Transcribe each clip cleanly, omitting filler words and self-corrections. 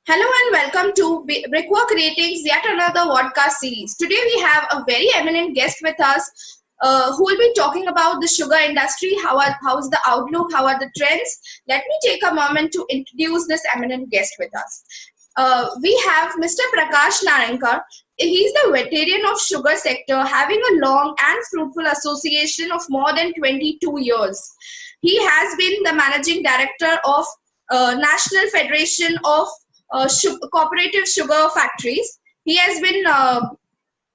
Hello and welcome to Brickwork Ratings, yet another podcast series. Today we have a very eminent guest with us who will be talking about the sugar industry, how's the outlook, how are the trends. Let me take a moment to introduce this eminent guest with us. We have Mr. Prakash Narankar. He's the veteran of sugar sector, having a long and fruitful association of more than 22 years. He has been the managing director of National Federation of Cooperative Sugar Factories. He has been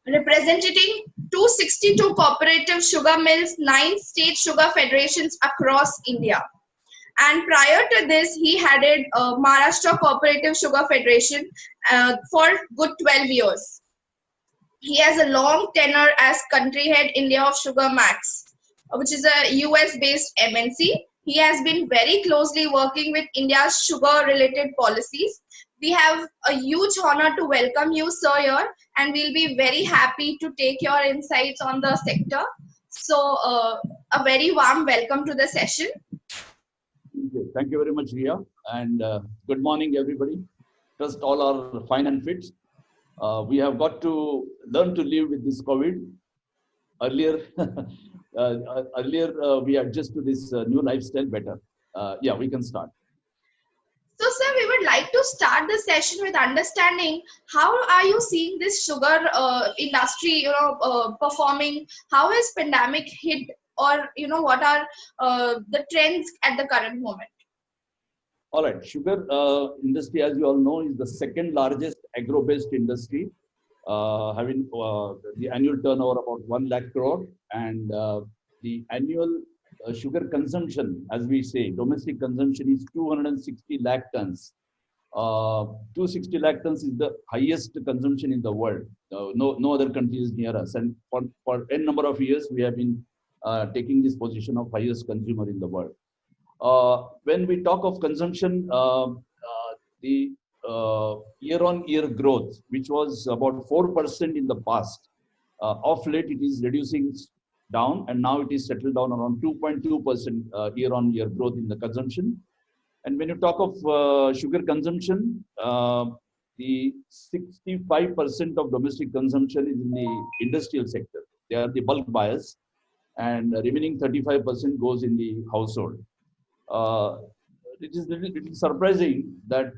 representing 262 cooperative sugar mills, 9 state sugar federations across India. And prior to this, he headed Maharashtra Cooperative Sugar Federation for good 12 years. He has a long tenure as country head India of Sugar Max, which is a US-based MNC. He has been very closely working with India's sugar-related policies. We have a huge honor to welcome you, sir, here, and we'll be very happy to take your insights on the sector. So, a very warm welcome to the session. Thank you very much, Ria. And good morning, everybody. Trust all are fine and fit. We have got to learn to live with this COVID. Earlier, we adjust to this new lifestyle better. Yeah, we can start. So, sir, we would like to start the session with understanding how are you seeing this sugar industry, performing? How has pandemic hit, or what are the trends at the current moment? All right, sugar industry, as you all know, is the second largest agro-based industry, having the annual turnover about 1 lakh crore, and the annual sugar consumption, as we say, domestic consumption is 260 lakh tons. 260 lakh tons is the highest consumption in the world. No other country is near us, and for n number of years we have been taking this position of highest consumer in the world. When we talk of consumption, the year-on-year growth, which was about 4% in the past, of late it is reducing down, and now it is settled down around 2.2% year-on-year growth in the consumption. And when you talk of sugar consumption, the 65% of domestic consumption is in the industrial sector. They are the bulk buyers, and the remaining 35% goes in the household. It is little surprising that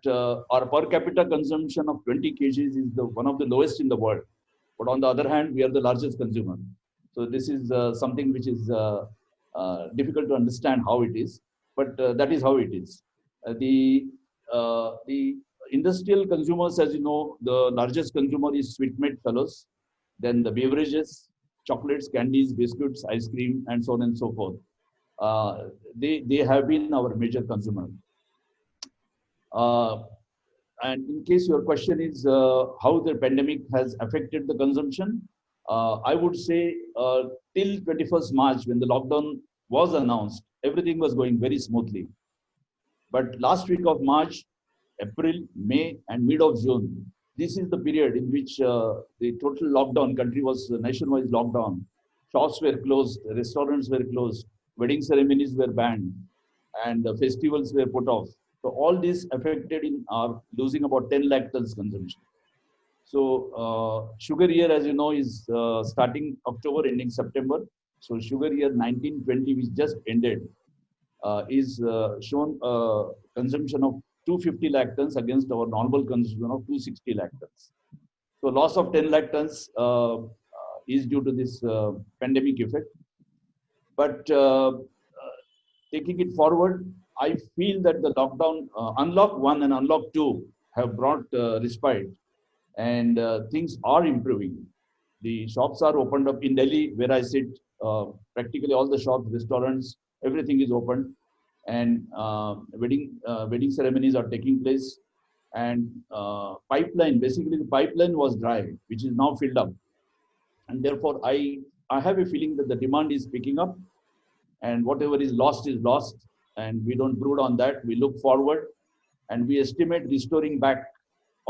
our per capita consumption of 20 kgs is one of the lowest in the world. But on the other hand, we are the largest consumer. So this is something which is difficult to understand how it is, but that is how it is. The industrial consumers, as you know, the largest consumer is sweet-made fellows, then the beverages, chocolates, candies, biscuits, ice cream, and so on and so forth. They have been our major consumer. And in case your question is how the pandemic has affected the consumption, I would say till 21st March, when the lockdown was announced, everything was going very smoothly. But last week of March, April, May, and mid of June, this is the period in which the total lockdown, country was nationwide lockdown. Shops were closed, restaurants were closed, wedding ceremonies were banned, and festivals were put off. So all this affected in our losing about 10 lakh tons consumption. So sugar year, as you know, is starting October, ending September. So sugar year 1920, which just ended, is shown consumption of 250 lakh tons against our normal consumption of 260 lakh tons. So loss of 10 lakh tons is due to this pandemic effect. But taking it forward, I feel that the lockdown, unlock 1 and unlock 2 have brought respite, and things are improving. The shops are opened up in Delhi, where I sit. Practically all the shops, restaurants, everything is open, and wedding ceremonies are taking place. And pipeline, basically the pipeline was dry, which is now filled up, and therefore I have a feeling that the demand is picking up, and whatever is lost, and we don't brood on that. We look forward, and we estimate restoring back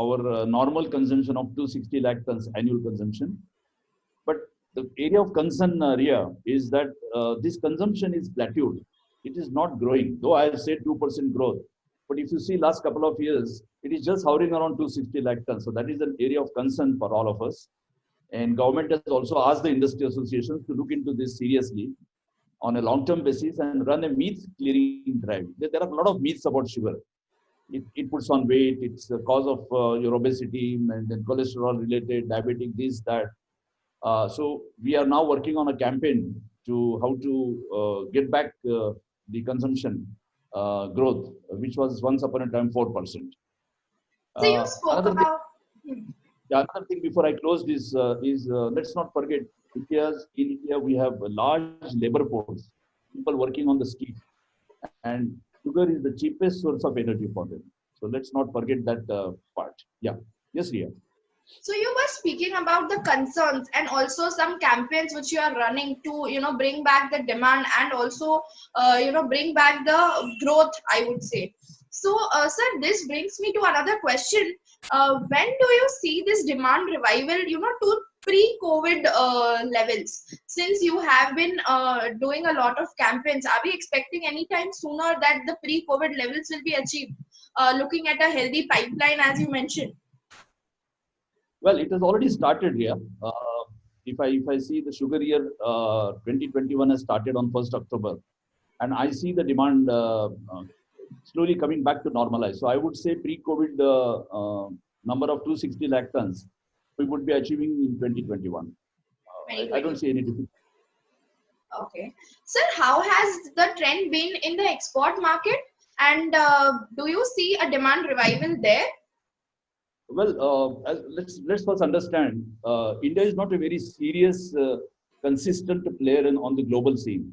our normal consumption of 260 lakh tons annual consumption. But the area of concern, Ria, is that this consumption is plateaued. It is not growing. Though I have said 2% growth, But if you see last couple of years, it is just hovering around 260 lakh tons. So that is an area of concern for all of us. And government has also asked the industry associations to look into this seriously on a long-term basis and run a myth clearing drive. There are a lot of myths about sugar. It puts on weight, it's the cause of your obesity and then cholesterol related, diabetic, this, that. So we are now working on a campaign to how to get back the consumption growth, which was once upon a time 4%. So you spoke Another thing, about. Hmm. yeah, another thing before I close this is let's not forget in India we have a large labor force, people working on the street, and sugar is the cheapest source of energy for them. So let's not forget that part. Yeah. Yes, Ria. So you were speaking about the concerns and also some campaigns which you are running to, bring back the demand and also, bring back the growth, I would say. So, sir, this brings me to another question. When do you see this demand revival, to pre-COVID levels? Since you have been doing a lot of campaigns, are we expecting anytime sooner that the pre-COVID levels will be achieved? Looking at a healthy pipeline, as you mentioned. Well, it has already started here. If I see the sugar year 2021 has started on 1st October, and I see the demand slowly coming back to normalize. So I would say pre-COVID number of 260 lakh tons we would be achieving in 2021. I don't see any difficulty. Okay. Sir, how has the trend been in the export market? And do you see a demand revival there? Well, let's first understand. India is not a very serious, consistent player on the global scene.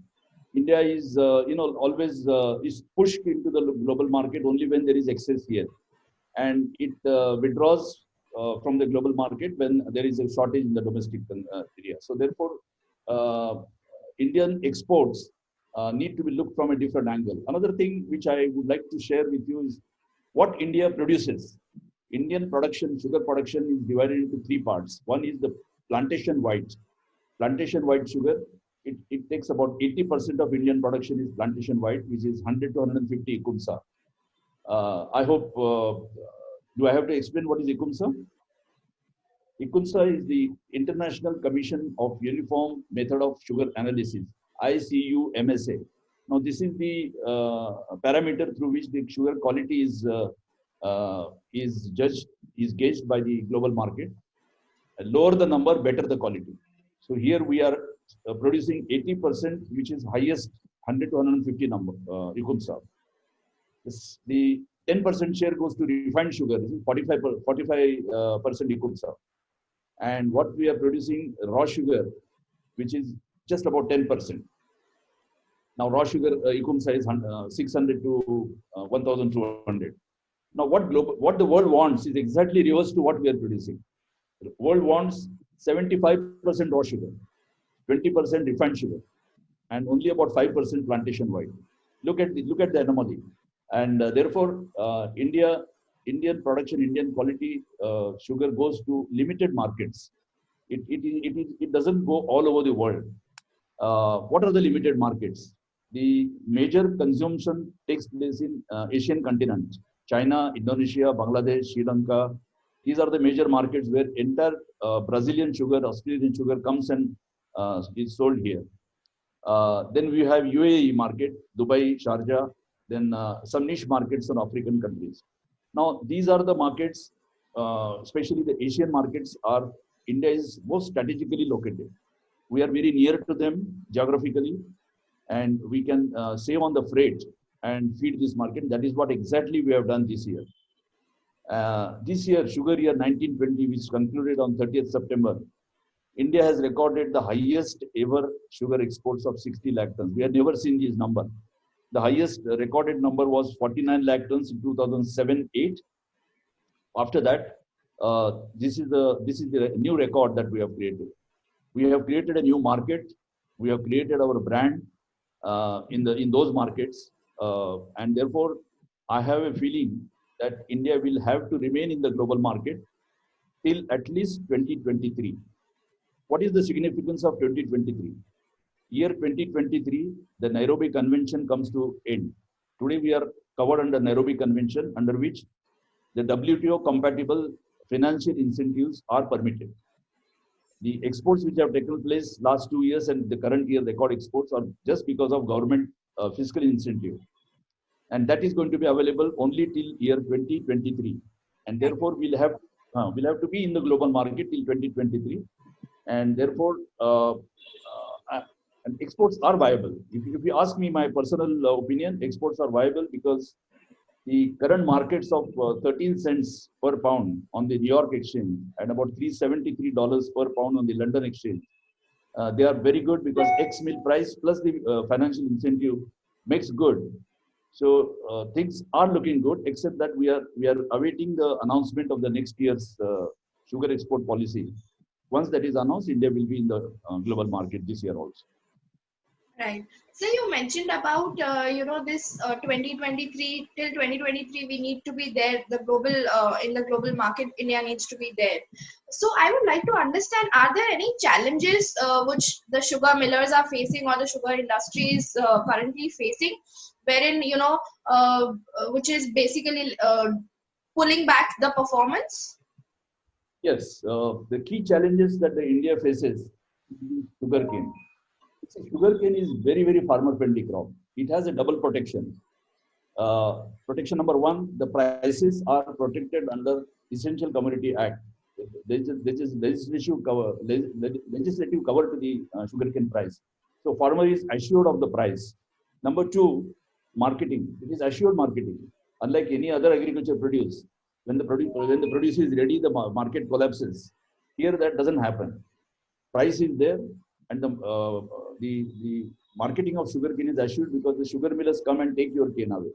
India is, always is pushed into the global market only when there is excess here, and it withdraws from the global market when there is a shortage in the domestic area. So therefore, uh, Indian exports need to be looked from a different angle. Another thing which I would like to share with you is what India produces. Indian production, sugar production is divided into three parts. One is the plantation white. Plantation white sugar, it takes about 80% of Indian production is plantation white, which is 100 to 150 ICUMSA. I hope, do I have to explain what is ICUMSA? ICUMSA is the International Commission of Uniform Method of Sugar Analysis, ICUMSA. Now, this is the parameter through which the sugar quality is judged, is gauged by the global market. Lower the number, better the quality. So here we are producing 80%, which is highest 100 to 150 number ICUMSA. The 10% share goes to refined sugar. This is 45% ICUMSA. And what we are producing raw sugar, which is just about 10%. Now raw sugar ICUMSA is 600 to 1,200. Now what the world wants is exactly reverse to what we are producing. The world wants 75% raw sugar, 20% refined sugar, and only about 5% plantation white. Look at the anomaly, and therefore Indian production, Indian quality sugar goes to limited markets. It doesn't go all over the world. What are the limited markets? The major consumption takes place in Asian continent: China, Indonesia, Bangladesh, Sri Lanka. These are the major markets where entire Brazilian sugar, Australian sugar comes and is sold here. Then we have UAE market, Dubai, Sharjah, then some niche markets in African countries. Now, these are the markets, especially the Asian markets, are India is most strategically located. We are very near to them geographically, and we can save on the freight and feed this market. That is what exactly we have done this year. This year, sugar year 1920, which concluded on 30th September, India has recorded the highest ever sugar exports of 60 lakh tons. We had never seen this number. The highest recorded number was 49 lakh tons in 2007-8. After that, this is the new record that we have created. We have created a new market. We have created our brand in those markets, and therefore, I have a feeling that India will have to remain in the global market till at least 2023. What is the significance of 2023? Year 2023, the Nairobi Convention comes to end. Today we are covered under Nairobi Convention, under which the WTO compatible financial incentives are permitted. The exports which have taken place last 2 years and the current year record exports are just because of government fiscal incentive. And that is going to be available only till year 2023. And therefore, we'll have to be in the global market till 2023. And therefore, and exports are viable. If you ask me my personal opinion, exports are viable because the current markets of 13 cents per pound on the New York exchange and about $373 per pound on the London exchange. They are very good because ex-mill price plus the financial incentive makes good. So things are looking good, except that we are awaiting the announcement of the next year's sugar export policy. Once that is announced, India will be in the global market this year also. Right. So you mentioned about this 2023 till 2023 we need to be there. The global in the global market, India needs to be there. So I would like to understand: are there any challenges which the sugar millers are facing or the sugar industry is currently facing, wherein which is basically pulling back the performance? Yes, the key challenges that the India faces is sugarcane. Sugarcane is very, very farmer-friendly crop. It has a double protection. Protection number one, the prices are protected under Essential Commodity Act. There is legislative cover to the sugarcane price. So farmer is assured of the price. Number two, marketing. It is assured marketing. Unlike any other agriculture produce, when the produce is ready, the market collapses. Here that doesn't happen. Price is there, and the marketing of sugarcane is assured because the sugar millers come and take your cane away.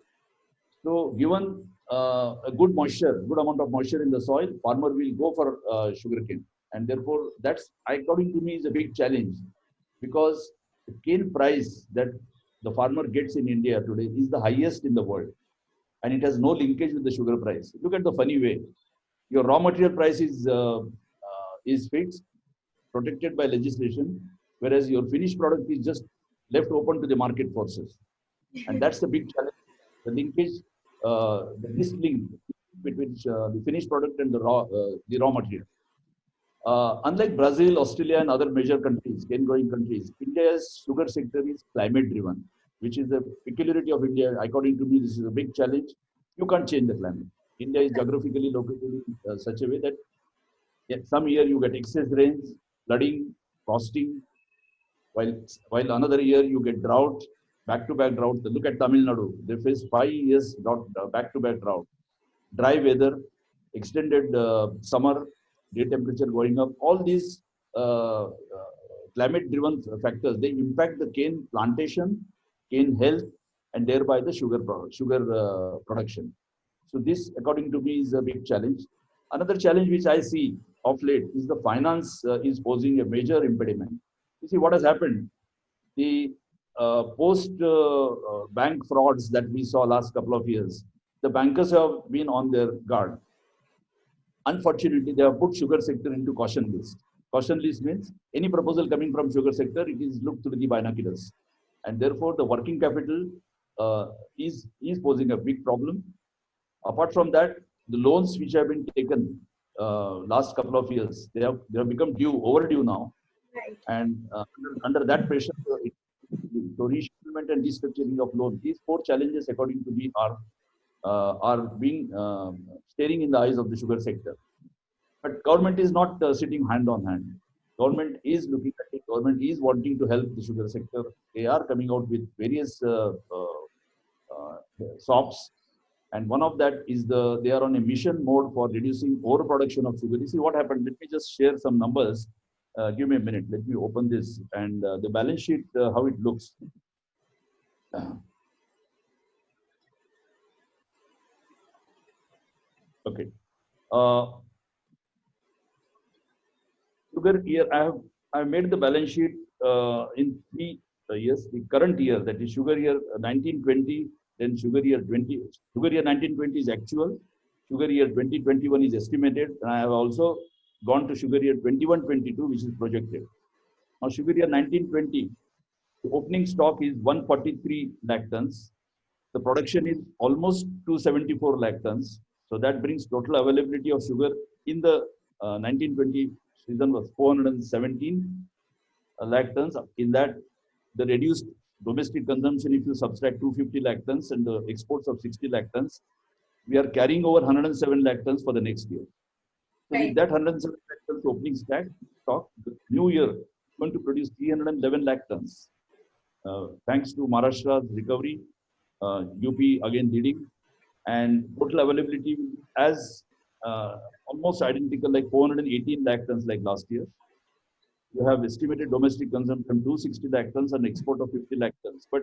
So given a good amount of moisture in the soil, farmer will go for sugarcane. And therefore, that's, according to me, is a big challenge, because the cane price that the farmer gets in India today is the highest in the world. And it has no linkage with the sugar price. Look at the funny way. Your raw material price is fixed, protected by legislation, whereas your finished product is just left open to the market forces. And that's the big challenge. The linkage, this link between the finished product and the raw material. Unlike Brazil, Australia, and other major countries, cane-growing countries, India's sugar sector is climate-driven, which is a peculiarity of India. According to me, this is a big challenge. You can't change the climate. India is geographically located in such a way that some year you get excess rains, flooding, frosting, while another year you get drought, back-to-back drought. Look at Tamil Nadu. They face 5 years back-to-back drought. Dry weather, extended summer, day temperature going up. All these climate-driven factors, they impact the cane plantation, cane health, and thereby the sugar production. So this, according to me, is a big challenge. Another challenge which I see of late is the finance is posing a major impediment. You see what has happened. The post bank frauds that we saw last couple of years, the bankers have been on their guard. Unfortunately, they have put sugar sector into caution list. Caution list means any proposal coming from sugar sector, it is looked through the binoculars. And therefore, the working capital is posing a big problem. Apart from that, the loans which have been taken last couple of years, they have become overdue now. Right. And under that pressure, so resettlement and restructuring of loans, these 4 challenges, according to me, are being staring in the eyes of the sugar sector. But government is not sitting hand on hand. Government is looking at it. Government is wanting to help the sugar sector. They are coming out with various SOPs. And one of that is they are on a mission mode for reducing overproduction of sugar. You see what happened? Let me just share some numbers. Give me a minute. Let me open this and the balance sheet, how it looks. Okay. Sugar year, I have made the balance sheet in 3 years. The current year, that is sugar year 1920, then sugar year 20. Sugar year 1920 is actual. Sugar year 2021 is estimated, and I have also gone to sugar year 21-22, which is projected. Now, sugar year 1920, the opening stock is 143 lakh tons. The production is almost 274 lakh tons. So that brings total availability of sugar in the 1920 season was 417 lakh tons. In that, the reduced domestic consumption, if you subtract 250 lakh tons and the exports of 60 lakh tons, we are carrying over 107 lakh tons for the next year. So with Right. that 107 lakh tons opening stock, the new year is going to produce 311 lakh tons. Thanks to Maharashtra's recovery, UP again leading, and total availability as almost identical, like 418 lakh tons like last year. You have estimated domestic consumption 260 lakh tons and export of 50 lakh tons. But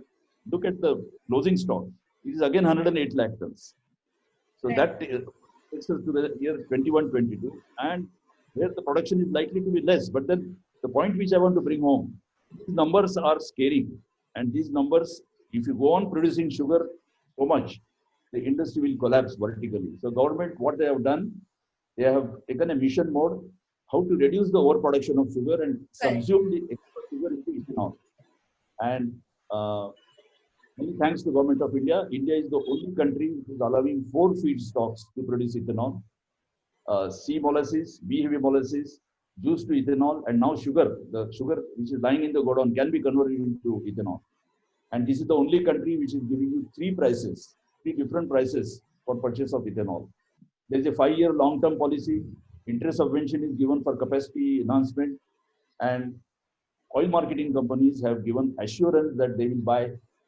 look at the closing stock. It is again 108 lakh tons. So Right. that takes us to the year 21-22, and where the production is likely to be less. But then the point which I want to bring home, these numbers are scary. And these numbers, if you go on producing sugar so much, the industry will collapse vertically. So government, what they have done, they have taken a mission mode, how to reduce the overproduction of sugar and Correct. subsume the extra sugar into ethanol. And many thanks to Government of India. India is the only country which is allowing 4 feedstocks to produce ethanol: C molasses, B heavy molasses, juice to ethanol, and now sugar. The sugar which is lying in the godown can be converted into ethanol. And this is the only country which is giving you 3 different prices for purchase of ethanol. There is a 5-year long-term policy. Interest subvention is given for capacity enhancement, and oil marketing companies have given assurance that they will buy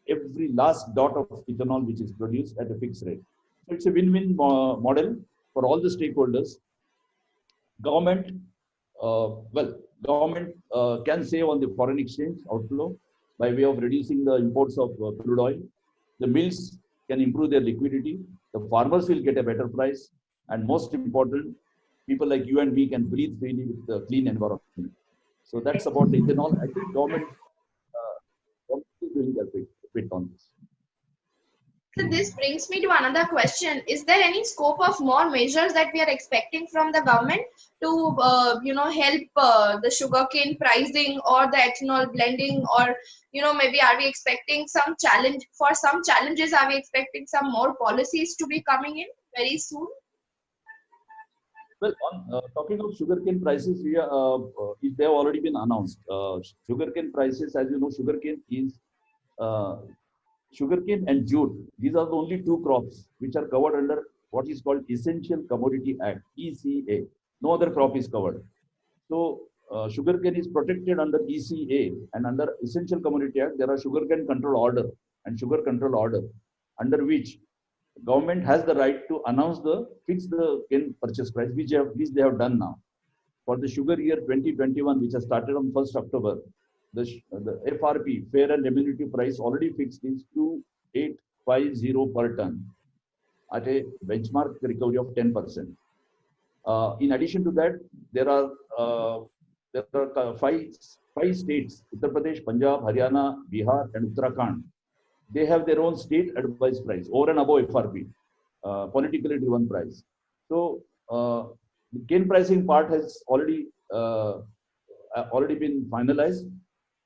every last dot of ethanol which is produced at a fixed rate. So it's a win-win model for all the stakeholders. Government, government can save on the foreign exchange outflow by way of reducing the imports of crude oil. The mills can improve their liquidity. The farmers will get a better price. And most important, people like you and me can breathe freely with the clean environment. So that's about the ethanol. I think government is doing their bit on this. So this brings me to another question. Is there any scope of more measures that we are expecting from the government to, help the sugarcane pricing or the ethanol blending, or, maybe are we expecting some challenge for some challenges? Are we expecting some more policies to be coming in very soon? Well, on talking of sugarcane prices, they have already been announced. Sugarcane prices, as you know, uh, sugarcane and jute. These are the only 2 crops which are covered under what is called Essential Commodity Act (ECA). No other crop is covered. So sugarcane is protected under ECA, and under Essential Commodity Act there are sugarcane control order and sugar control order, under which government has the right to fix the cane purchase price, which they have done now. For the sugar year 2021, which has started on 1st October, the FRP, fair and remunerative price, already fixed is 2850 per ton at a benchmark recovery of 10%. In addition to that, there are five states: Uttar Pradesh, Punjab, Haryana, Bihar, and Uttarakhand. They have their own state advised price over and above FRP, politically driven price. So the cane pricing part has already been finalized,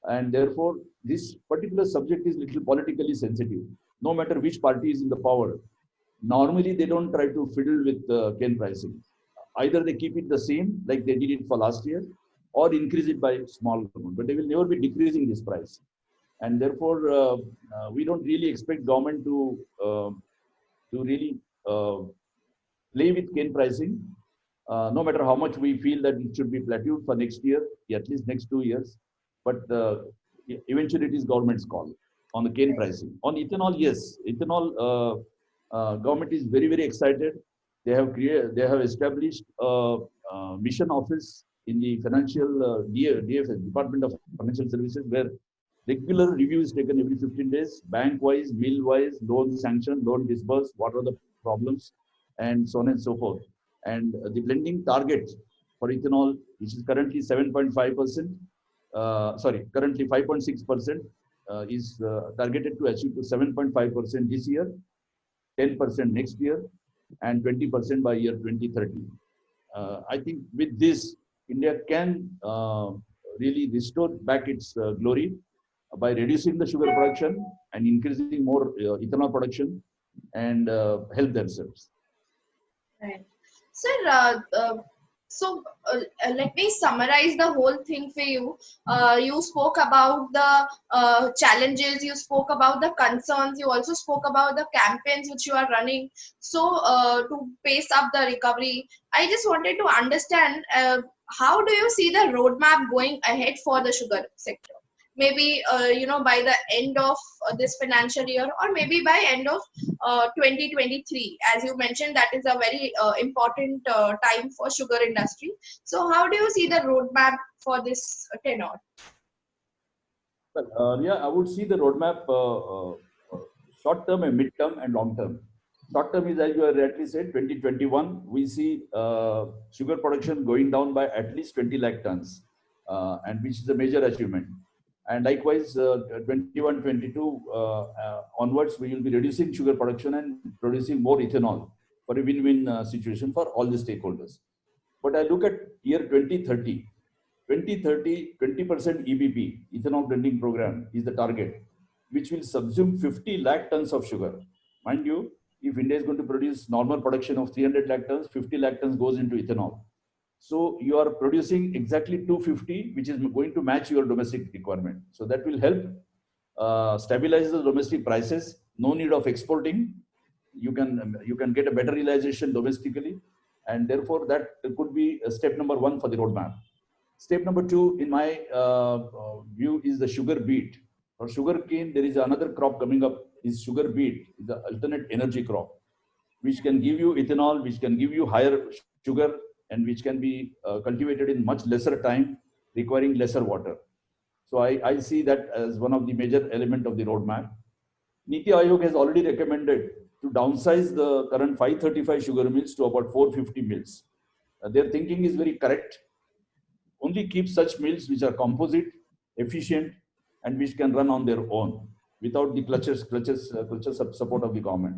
and therefore this particular subject is little politically sensitive. No matter which party is in the power, normally they don't try to fiddle with cane pricing. Either they keep it the same like they did it for last year, or increase it by small amount, but they will never be decreasing this price. And therefore we don't really expect government to really play with cane pricing, no matter how much we feel that it should be plateaued for next year, at least next 2 years. But eventually it is government's call on the cane pricing. On ethanol, yes, ethanol, government is very, very excited. They have established a mission office in the financial DFS, Department of Financial Services, where regular review is taken every 15 days, bank-wise, mill-wise, loan sanction, loan disbursed, what are the problems, and so on and so forth. And the blending target for ethanol, which is currently 7.5%, currently 5.6%, is targeted to achieve to 7.5% this year, 10% next year, and 20% by year 2030. I think with this, India can really restore back its glory. by reducing the sugar production and increasing more ethanol production and help themselves. Right. Sir, so let me summarize the whole thing for you. You spoke about the challenges, you spoke about the concerns, you also spoke about the campaigns which you are running. So to pace up the recovery, I just wanted to understand how do you see the roadmap going ahead for the sugar sector? Maybe by the end of this financial year, or maybe by end of 2023. As you mentioned, that is a very important time for sugar industry. So how do you see the roadmap for this tenure? Well, yeah, I would see the roadmap short term and mid term and long term. Short term is, as you have rightly said, 2021, we see sugar production going down by at least 20 lakh tons, and which is a major achievement. And likewise, 21, 22 onwards, we will be reducing sugar production and producing more ethanol for a win-win situation for all the stakeholders. But I look at year 2030. 2030, 20% EBP, ethanol blending program, is the target, which will subsume 50 lakh tons of sugar. Mind you, if India is going to produce normal production of 300 lakh tons, 50 lakh tons goes into ethanol. So you are producing exactly 250, which is going to match your domestic requirement. So that will help stabilize the domestic prices. No need of exporting. You can get a better realization domestically, and therefore that could be step number one for the roadmap. Step number two, in my view, is the sugar beet. For sugar cane, there is another crop coming up. Is sugar beet, is the alternate energy crop, which can give you ethanol, which can give you higher sugar, and which can be cultivated in much lesser time, requiring lesser water. So I see that as one of the major element of the roadmap. Niti Aayog has already recommended to downsize the current 535 sugar mills to about 450 mills. Their thinking is very correct. Only keep such mills which are composite, efficient, and which can run on their own without the clutches support of the government.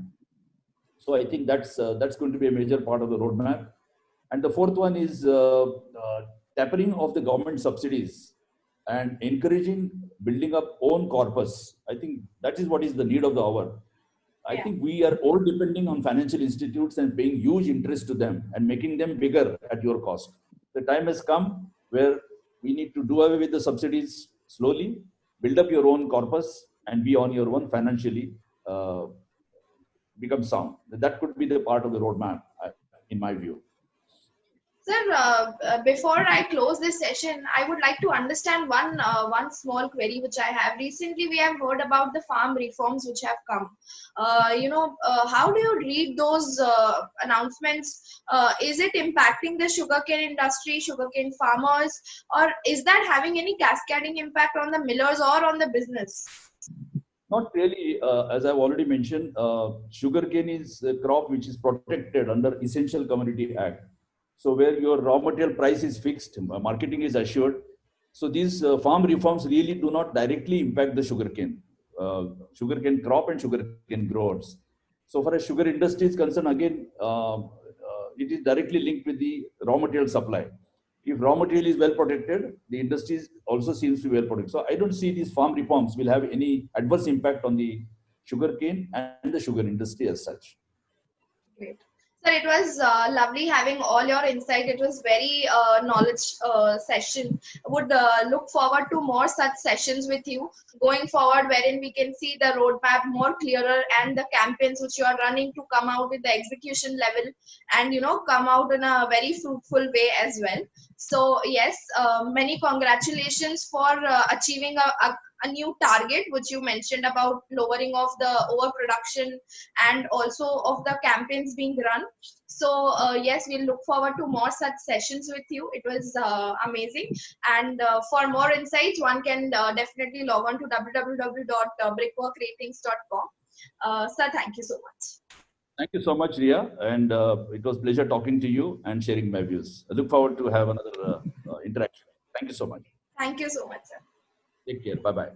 So I think that's going to be a major part of the roadmap. And the fourth one is tapering of the government subsidies and encouraging building up own corpus. I think that is what is the need of the hour. I think we are all depending on financial institutes and paying huge interest to them and making them bigger at your cost. The time has come where we need to do away with the subsidies slowly, build up your own corpus, and be on your own financially, become sound. That could be the part of the roadmap, in my view. Sir, before I close this session, I would like to understand one small query which I have. Recently, we have heard about the farm reforms which have come. How do you read those announcements? Is it impacting the sugarcane industry, sugarcane farmers, or is that having any cascading impact on the millers or on the business? Not really. As I've already mentioned, sugarcane is a crop which is protected under Essential Commodity Act. So where your raw material price is fixed, marketing is assured. So these farm reforms really do not directly impact the sugarcane crop and sugarcane growers. So for a sugar industry is concerned, again, it is directly linked with the raw material supply. If raw material is well protected, the industry also seems to be well protected. So I don't see these farm reforms will have any adverse impact on the sugarcane and the sugar industry as such. Great. Sir, it was lovely having all your insight. It was very knowledge session. Would look forward to more such sessions with you going forward, wherein we can see the roadmap more clearer and the campaigns which you are running to come out with the execution level and come out in a very fruitful way as well. So yes, many congratulations for achieving a new target which you mentioned about lowering of the overproduction and also of the campaigns being run. So yes, we'll look forward to more such sessions with you. It was amazing, and for more insights one can definitely log on to www.brickworkratings.com. Sir, thank you so much. Thank you so much, Ria, and it was a pleasure talking to you and sharing my views. I look forward to have another interaction. Thank you so much. Thank you so much, sir. Take care. Bye-bye.